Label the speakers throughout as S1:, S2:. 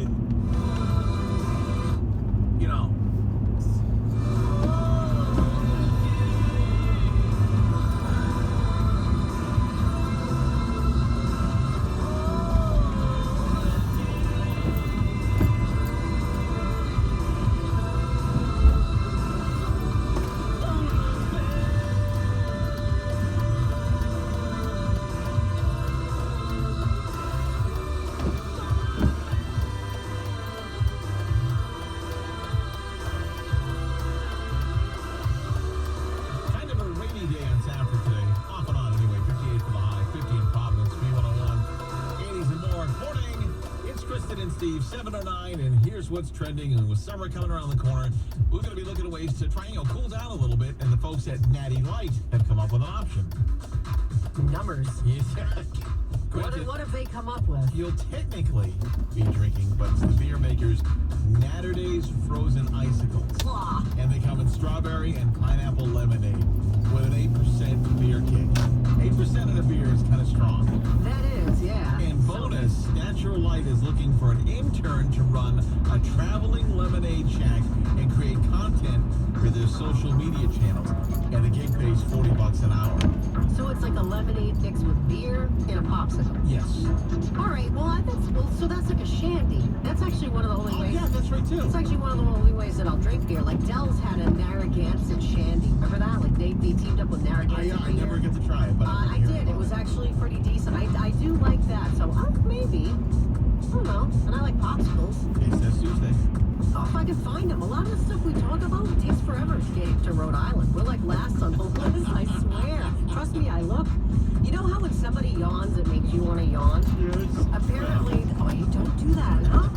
S1: and, you know. Day on tap for today. Off and on anyway. 58 for the high, 50 in Providence, B101, 80s and more. Morning. It's Kristen and Steve, 7:09, and here's what's trending. And with summer coming around the corner, we're going to be looking at ways to try and cool down a little bit. And the folks at Natty Light have come up with an option.
S2: Numbers.
S1: Yeah.
S2: What have they come up with?
S1: You'll technically be drinking, but it's the beer makers Natterdays Frozen Icicles.
S2: Blah.
S1: And they come in strawberry and pineapple lemonade with an 8% beer kick. 8% of the beer is kind of strong.
S2: That is, yeah.
S1: And bonus, Natural Light is looking for an intern to run a traveling lemonade shack and create content for their social media channels. And the gig pays $40 an hour.
S2: So it's like a lemonade mixed with beer and a popsicle.
S1: Yes.
S2: All right. So that's like a shandy. That's actually one of the only ways.
S1: Yeah, that's right too.
S2: It's actually one of the only ways that I'll drink beer. Like Dell's had a Narragansett shandy. Remember that? Like they teamed up with Narragansett
S1: I never get to try it, but
S2: I did. It was actually pretty decent. I do like that. So maybe. I don't know. And I like popsicles.
S1: It says Tuesday.
S2: Oh, if I could find them. A lot of the stuff we talk about takes forever to get to Rhode Island. We're like last on the list, I swear. Trust me, I look. You know how when somebody yawns, it makes you want to yawn?
S1: Yes.
S2: Apparently, you don't do that, huh?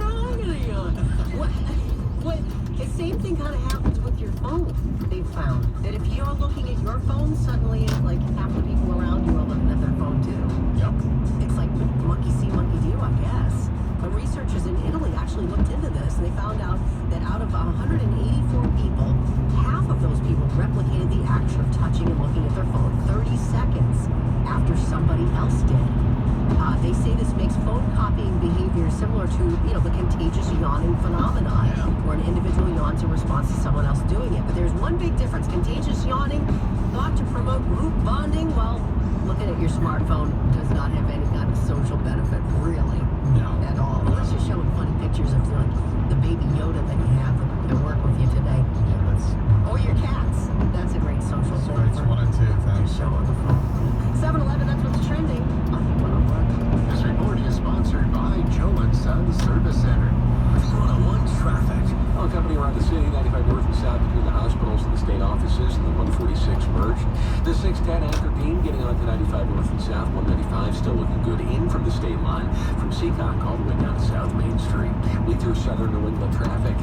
S2: I'm gonna yawn. What? The same thing kind of happens with your phone. They've found that if you're looking at your phone, suddenly like half the people around you are looking at their phone too.
S1: Yep.
S2: It's like monkey see, monkey do, I guess. But researchers in Italy actually looked into this, and they found out that out of 184 people, half of those people replicated the action of touching and looking at their phone 30 seconds after somebody else did. They say this makes phone copying behavior similar to, the contagious yawning phenomenon, where an individual yawns in response to someone else doing it. But there's one big difference. Contagious yawning, thought to promote group bonding, well, looking at your smartphone does not have any kind of social benefit, really.
S1: No.
S2: At all. Unless you're showing funny pictures of like the baby Yoda that you have at work with you today.
S1: Yeah, that's...
S2: Or your cats. That's a great social thing.
S1: It's 1 and 2, thanks.
S2: Show on the phone. 7-Eleven, that's what's trending.
S3: This report is sponsored by Joe & Son Service Center.
S4: B101 traffic.
S5: Well, company around the city, 95 north and south between the hospitals and the state offices, and the 146 merge. The 610 after Dean getting onto 95 north and south, 195 still looking good in from the state line, from Seacock all the way down to South Main Street. We through southern New England traffic.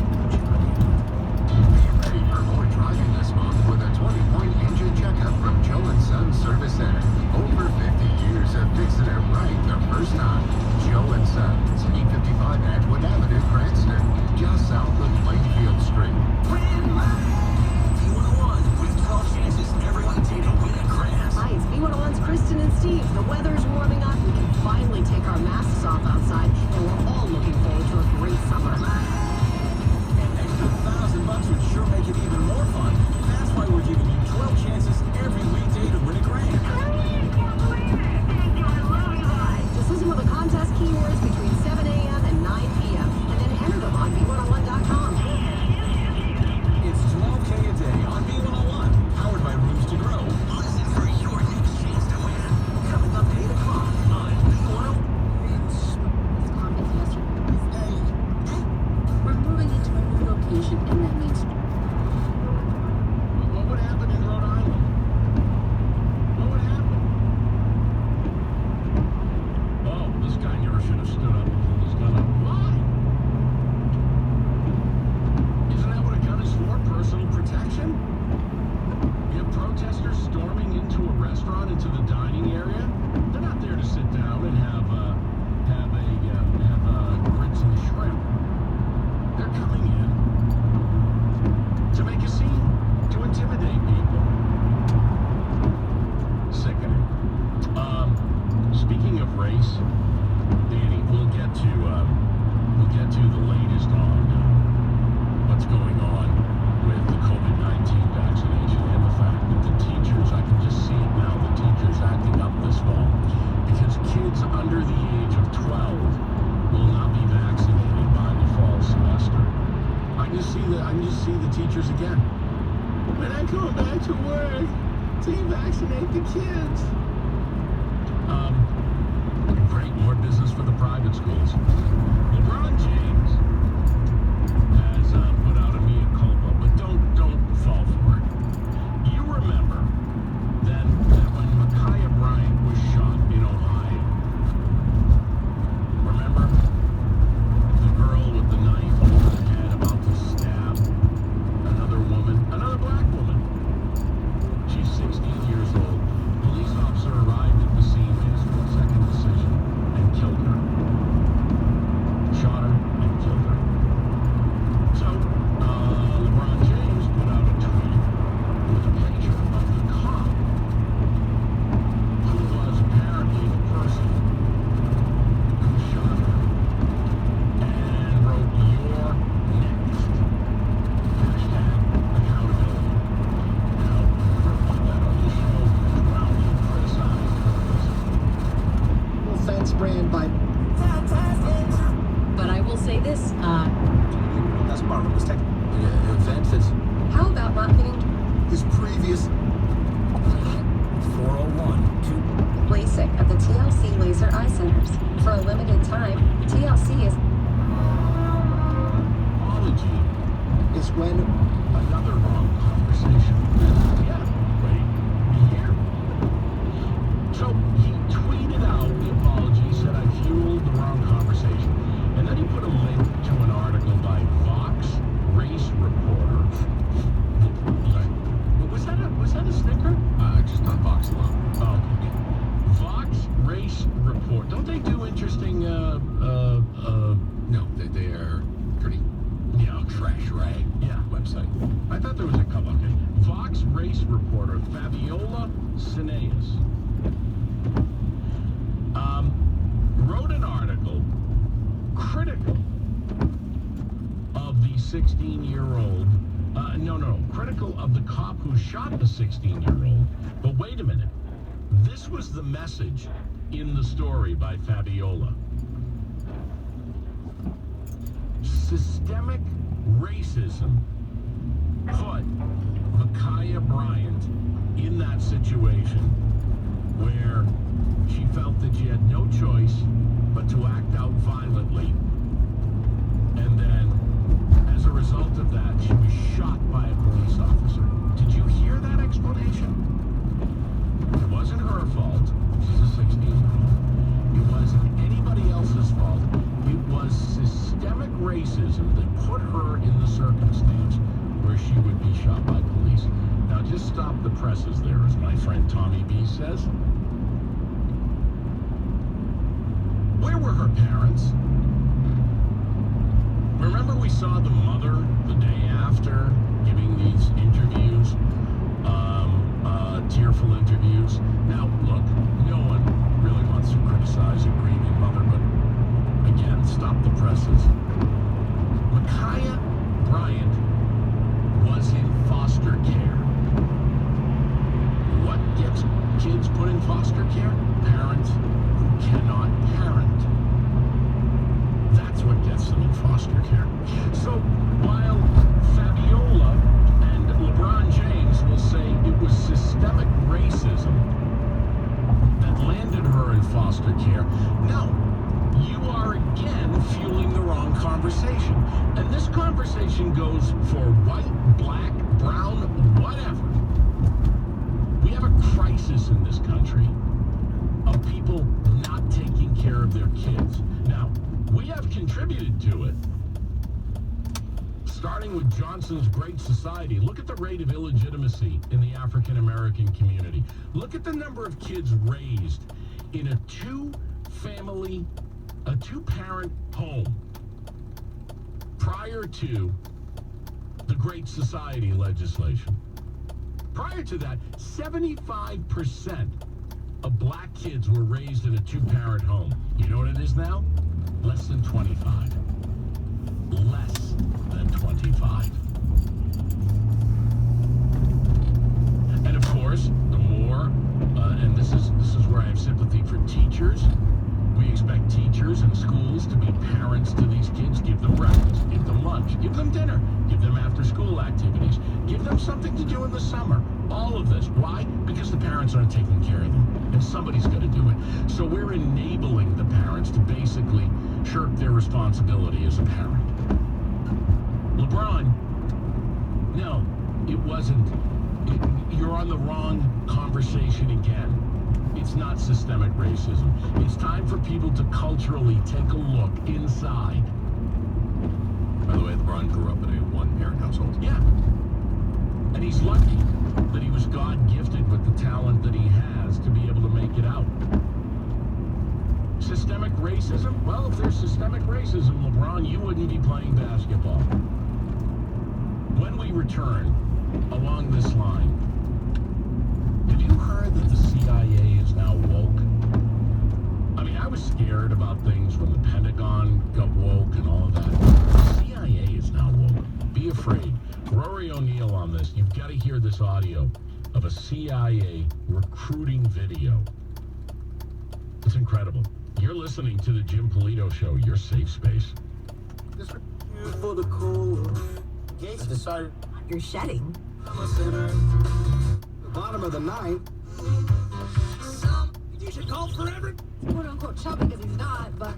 S3: Be ready for more driving this month with a 20-point engine checkup from Joe & Son Service Center. Over 50 years of fixing it right the first time. Joe & Sons, 855 Atwood Avenue, Cranston, just south of Plainfield Street.
S4: B101 with 12 chances every weekday to win at Cranston.
S2: Hi, it's B101's Kristen and Steve. The weather's warming up. We can finally take our masks off outside, and we're all looking forward to a great summer.
S1: An extra $1,000 would sure make it even more fun. That's why we're giving you 12 chances every weekday to win a grand.
S2: Just listen to the contest keywords between 7 a.m. and 9 p.m. and then enter them on B101.com.
S1: It's 12K a day on B101, powered by Rooms to Grow.
S4: Listen for your next chance to win. Coming up at 8 o'clock on B101.
S1: see the teachers again. We're not going back to work till you vaccinate the kids. Great, more business for the private schools. LeBron James has put out a mea culpa, but don't fall for it. You remember that when Micaiah Bryant was shot in Ohio, remember? The girl with the knife in her head about to stab another black woman. She's 16 years old. Police officer arrived at the scene, made a split-second decision, and killed her. Shot her and killed her. So, LeBron James put out a tweet with a picture of the cop who was apparently the person who shot her, and wrote, "You're next." Hashtag accountability. Now, I put that on the show, roundly criticized for this.
S6: Fence brand by
S2: But I will say this,
S6: that's marvelous tech.
S5: Fences.
S2: how about not getting
S6: His previous
S4: 401
S7: LASIK at the TLC Laser Eye Centers. For a limited time, TLC is
S1: Apology
S6: is when
S1: another wrong conversation. Yeah, wait, here. So he tweeted out the apology, said I fueled the wrong conversation, and then he put a link to an article by Vox race reporter. Was that a sticker?
S5: Just on Fox alone.
S1: Oh, okay. Vox race report. Don't they do interesting?
S5: No, they are pretty trash rag
S1: Yeah.
S5: website.
S1: I thought there was a couple. Okay. Vox race reporter Fabiola Cineas wrote an article critical of the 16-year-old. Critical of the cop who shot the 16-year-old. But wait a minute. This was the message in the story by Fabiola. Systemic racism put Micaiah Bryant in that situation where she felt that she had no choice but to act out violently. And then, as a result of that, she was shot by a police officer. Did you hear that explanation? It wasn't her fault. She's a 16-year-old. It wasn't anybody else's fault. It was systemic racism that put her in the circumstance where she would be shot by police. Now, just stop the presses there, as my friend Tommy B says. Where were her parents? Remember we saw the mother the day after giving these interviews, tearful interviews. Now, look, no one really wants to criticize a grieving mother, but again, stop the presses. Micaiah Bryant was in foster care. What gets kids put in foster care? Parents who cannot parent. That's what gets them in foster care. So while Fabiola and LeBron James will say it was systemic racism that landed her in foster care, no, you are again fueling the wrong conversation. And this conversation goes for white, black, brown, whatever. We have a crisis in this country of people not taking care of their kids. Now, we have contributed to it, starting with Johnson's Great Society. Look at the rate of illegitimacy in the African American community. Look at the number of kids raised in a two-parent home prior to the Great Society legislation. Prior to that, 75% of black kids were raised in a two-parent home. You know what it is now? Less than 25. Less than 25. And of course, the more, and this is where I have sympathy for teachers. We expect teachers and schools to be parents to these kids, give them breakfast, give them lunch. lunch, give them dinner, give them after-school activities, give them something to do in the summer. All of this. Why? Because the parents aren't taking care of them, and somebody's got to do it. So we're enabling the parents to basically shirk their responsibility as a parent. LeBron, no, it wasn't. You're on the wrong conversation again. It's not systemic racism. It's time for people to culturally take a look inside.
S5: By the way, LeBron grew up in a one-parent household.
S1: Yeah. And he's lucky that he was God-gifted with the talent that he has to be able to make it out. Systemic racism? Well, if there's systemic racism, LeBron, you wouldn't be playing basketball. When we return along this line, have you heard that the CIA is now woke? I mean, I was scared about things when the Pentagon got woke and all of that. The CIA is now woke. Be afraid. Rory O'Neill on this. You've got to hear this audio of a CIA recruiting video. It's incredible. You're listening to the Jim Polito Show, your safe space.
S6: For the cold. Gates decided
S2: You're shedding.
S6: the bottom of the ninth.
S4: You should call forever.
S2: Quote unquote chubby because he's not, but.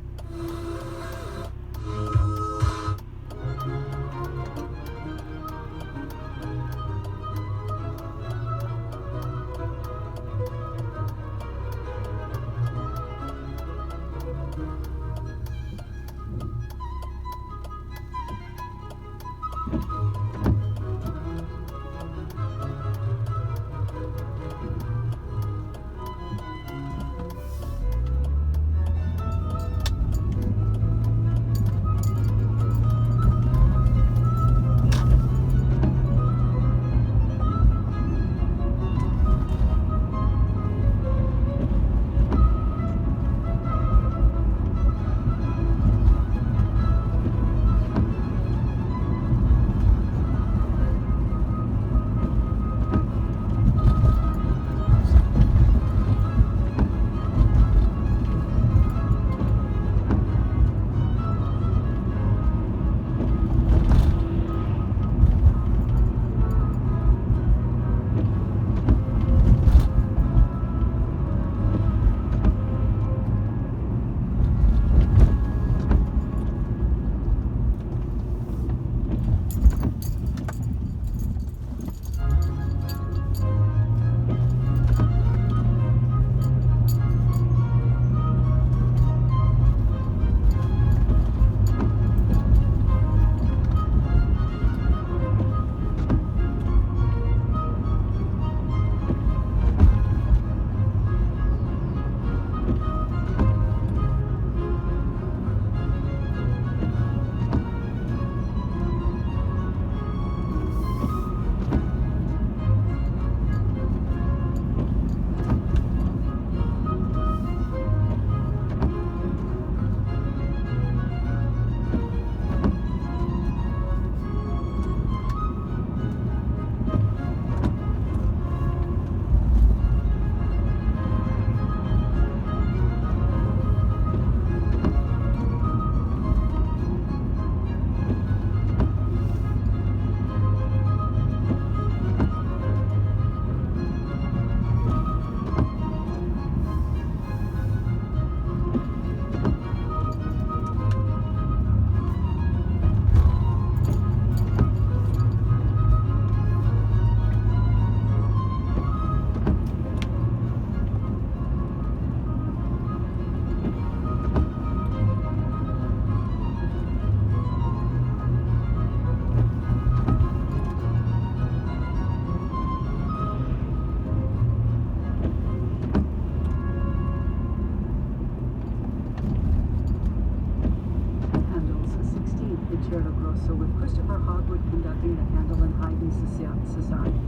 S2: Society.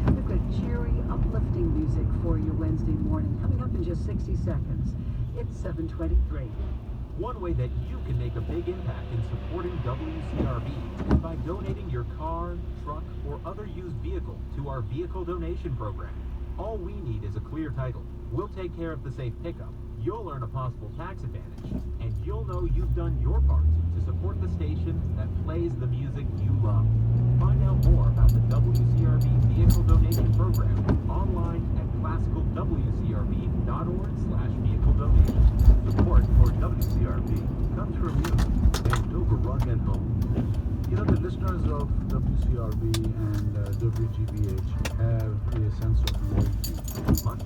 S2: We've got cheery, uplifting music for you Wednesday morning, coming up in just 60 seconds. It's 7:23.
S8: One way that you can make a big impact in supporting WCRB is by donating your car, truck, or other used vehicle to our vehicle donation program. All we need is a clear title. We'll take care of the safe pickup. You'll earn a possible tax advantage, and you'll know you've done your part to support the station that plays the music you love. Find out more about the WCRB Vehicle Donation Program online at classicalwcrb.org/vehicle donation.
S9: Support for WCRB comes from you and Dover Rug and Home. You know, the listeners of WCRB and WGBH have a sense of loyalty.